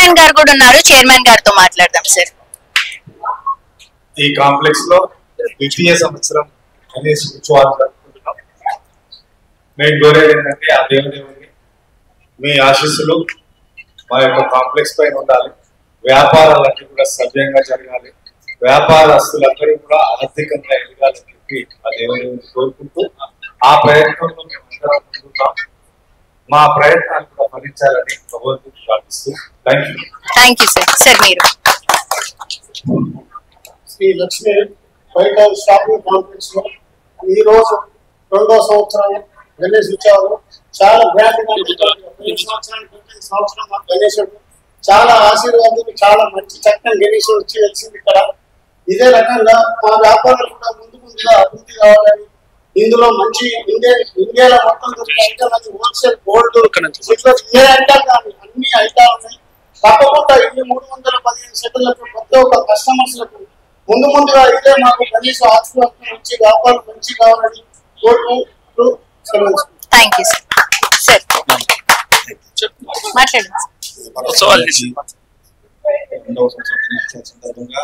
Chairman గారు కూడా ఉన్నారు, చైర్మన్ గారితో మాట్లాడదాం సార్. ఈ కాంప్లెక్స్ లో ద్వితీయ సంవత్సరం గణేష్ ఉత్సవాలు జరుపుకుంటున్నాం. మేము కోరేది ఏంటంటే ఆ దేవుని మీ ఆశీస్సులు మా యొక్క కాంప్లెక్స్ పైన ఉండాలి. వ్యాపారాలన్నీ కూడా సవ్యంగా జరగాలి. వ్యాపారస్తులందరూ కూడా ఆర్థికంగా ఎదగాలని చెప్పి ఆ దేవుని కోరుకుంటూ ఆ ప్రయత్నంలో మేము అందరం ముందున్నాం. మా ప్రయత్నాలు కూడా ఫలించాలని భగవంతుని ప్రార్థిస్తూ థ్యాంక్ యూ సార్. సార్ మీరు శ్రీ లక్ష్మీ బయట షాపింగ్ కాంప్లెక్స్ లో ఈ రోజు 2వ సంవత్సరం గణేష్ ఉత్సవాలు చాలా గ్రాండ్ సంవత్సరం గణేశుడు చాలా ఆశీర్వాదాలు, చాలా మంచి చక్కని గణేశుడు వచ్చి వచ్చింది ఇక్కడ. ఇదే రకంగా మా వ్యాపారాలు కూడా ముందుగా అభివృద్ధి కావాలని, ఇందులో మంచి ఇండియాలో మొత్తం దొరికే హోల్సేల్ గోల్డ్ ఏ ఐటమ్ కానీ అన్ని ఐటాలు ఉన్నాయి. తప్పకుండా ఇన్ని 315 సెకండ్లకు ప్రతి ఒక్క కస్టమర్స్లకు ముందుగా ఇదే మాకు కనీసం ఆశీర్వాదం మంచి వ్యాపారం మంచి కావాలని కోరుకుంటూ థ్యాంక్ యూ సార్. మాట్లాడండి. సందర్భంగా